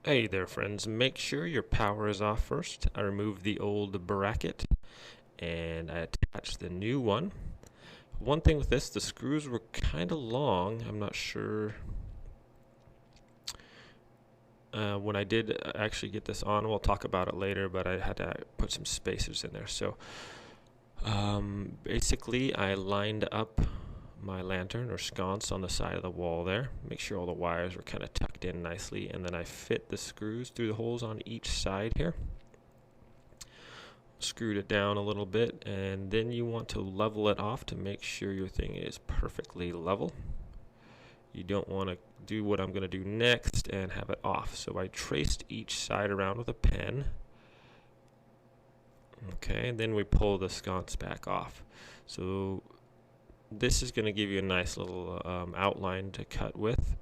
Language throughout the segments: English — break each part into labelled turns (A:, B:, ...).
A: Hey there, friends. Make sure your power is off first. I removed the old bracket and I attached the new one. One thing with this, the screws were kind of long. I'm not sure when I did actually get this on. We'll talk about it later, but I had to put some spacers in there. So basically, I lined up my lantern or sconce on the side of the wall there. Make sure all the wires were kind of tucked in nicely, and then I fit the screws through the holes on each side here. Screwed it down a little bit, and then you want to level it off to make sure your thing is perfectly level. You don't want to do what I'm going to do next and have it off. So I traced each side around with a pen. Okay, and then we pull the sconce back off. So this is going to give you a nice little outline to cut with.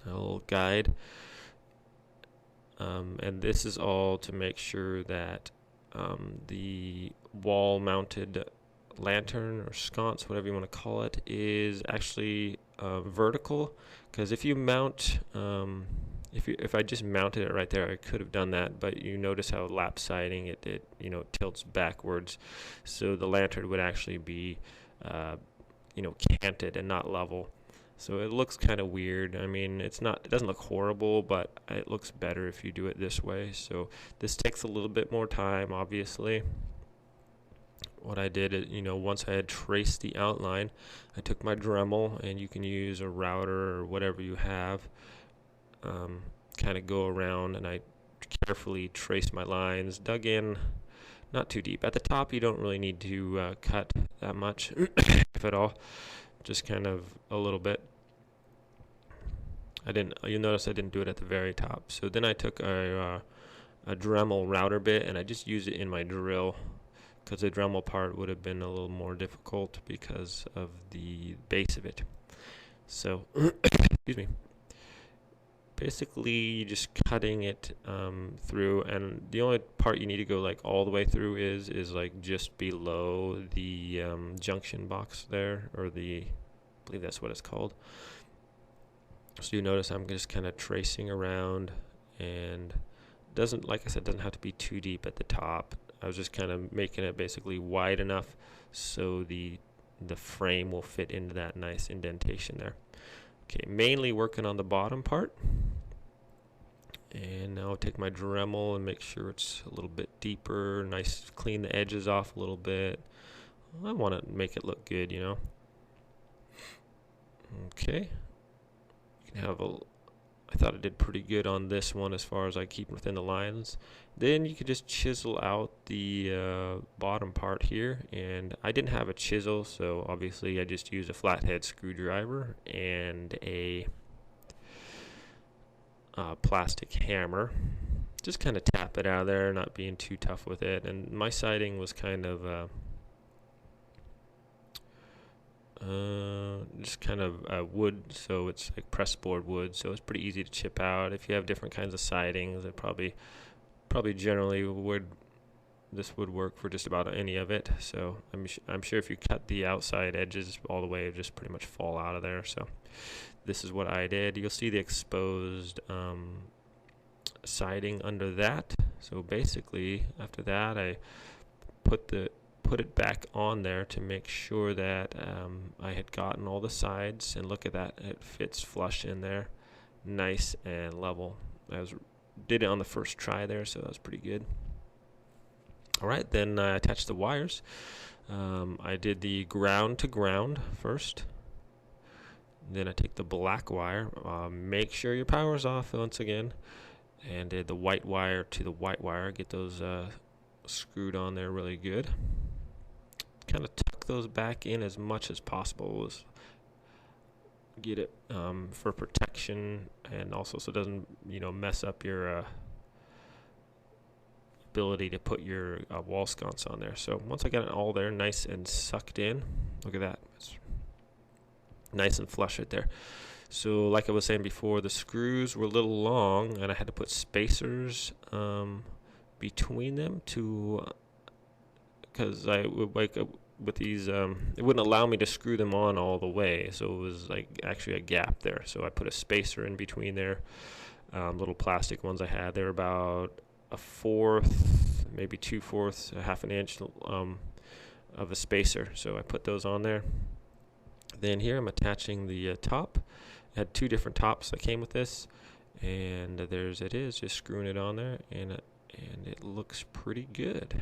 A: A little guide. And this is all to make sure that the wall-mounted lantern or sconce, whatever you want to call it, is actually vertical. Because if you mount, if I just mounted it right there, I could have done that. But you notice how lap siding it tilts backwards, so the lantern would actually be canted and not level. So it looks kind of weird. I mean, it doesn't look horrible, but it looks better if you do it this way. So this takes a little bit more time, obviously. What I did is, once I had traced the outline, I took my Dremel, and you can use a router or whatever you have, kind of go around, and I carefully traced my lines, dug in, not too deep. At the top, you don't really need to cut that much, if at all. Just kind of a little bit. You'll notice I didn't do it at the very top. So then I took a Dremel router bit and I just used it in my drill, because the Dremel part would have been a little more difficult because of the base of it. So, excuse me. Basically, just cutting it through, and the only part you need to go like all the way through is like just below the junction box there, or I believe that's what it's called. So you notice I'm just kind of tracing around, and like I said, doesn't have to be too deep at the top. I was just kind of making it basically wide enough so the frame will fit into that nice indentation there. Okay, mainly working on the bottom part. And now I'll take my Dremel and make sure it's a little bit deeper, nice, clean the edges off a little bit. I want to make it look good, Okay. You can have I thought I did pretty good on this one as far as I keep within the lines. Then you can just chisel out the bottom part here, and I didn't have a chisel, so obviously I just used a flathead screwdriver and a plastic hammer. Just kind of tap it out of there, not being too tough with it. And my siding was kind of just kind of wood, so it's like pressboard wood, so it's pretty easy to chip out. If you have different kinds of sidings, it probably generally this would work for just about any of it. So I'm sure if you cut the outside edges all the way, it just pretty much fall out of there. So this is what I did. You'll see the exposed siding under that. So basically, after that, I put it back on there to make sure that I had gotten all the sides, and look at that, it fits flush in there, nice and level. Did it on the first try there, so that was pretty good. Alright, then I attached the wires. I did the ground to ground first. Then I take the black wire, make sure your power's off once again, and did the white wire to the white wire, get those screwed on there really good. Kind of tuck those back in as much as possible. Get it for protection, and also so it doesn't mess up your ability to put your wall sconce on there. So once I got it all there nice and sucked in, look at that, it's nice and flush right there. So like I was saying before, the screws were a little long, and I had to put spacers between them because I would with these it wouldn't allow me to screw them on all the way, so it was like actually a gap there, so I put a spacer in between there. little plastic ones I had. They were about a fourth, maybe 2/4, a half an inch of a spacer. So I put those on there. Then here I'm attaching the top. I had 2 different tops that came with this, and there's it is, just screwing it on there, and it looks pretty good.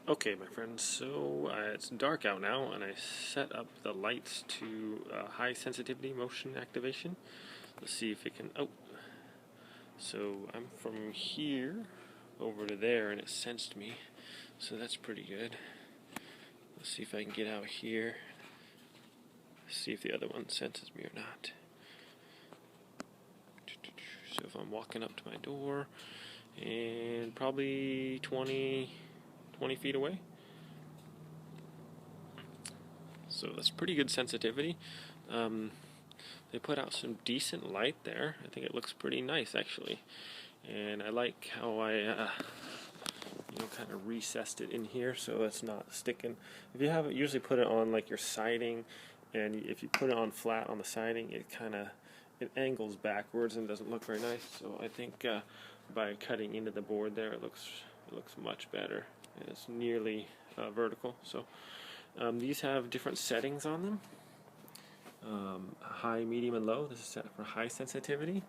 A: Okay, my friends, so it's dark out now, and I set up the lights to high sensitivity motion activation. Let's see if it can, so I'm from here over to there, and it sensed me, so that's pretty good. Let's see if I can get out here, see if the other one senses me or not. So if I'm walking up to my door, and probably 20 feet away. So that's pretty good sensitivity. They put out some decent light there. I think it looks pretty nice actually. And I like how I kind of recessed it in here so it's not sticking. If you have it, usually put it on like your siding, and if you put it on flat on the siding, it angles backwards and doesn't look very nice. So I think by cutting into the board there, it looks much better. It's nearly vertical. So these have different settings on them. High, medium, and low. This is set for high sensitivity.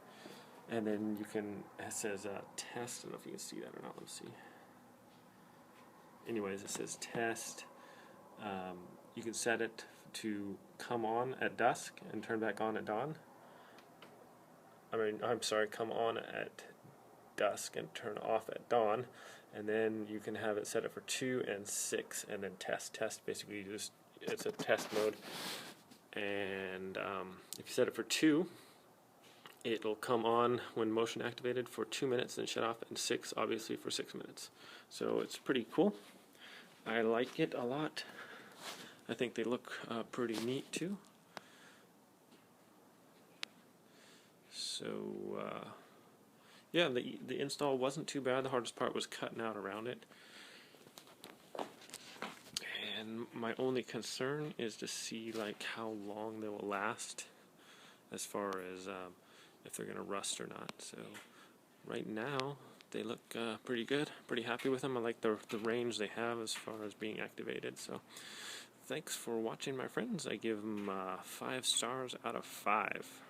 A: And then you can, it says test. I don't know if you can see that or not. Let's see. Anyways, it says test. You can set it to come on at dusk and turn back on at dawn. Come on at dusk and turn off at dawn. And then you can have it set up for 2 and 6, and then test. Basically, it's a test mode. And if you set it for 2, it'll come on when motion activated for 2 minutes and shut off, and 6 obviously for 6 minutes. So it's pretty cool. I like it a lot. I think they look pretty neat too. So yeah, the install wasn't too bad. The hardest part was cutting out around it. And my only concern is to see like how long they will last, as far as if they're gonna rust or not. So right now they look pretty good. Pretty happy with them. I like the range they have as far as being activated. So thanks for watching, my friends. I give them 5 stars out of 5.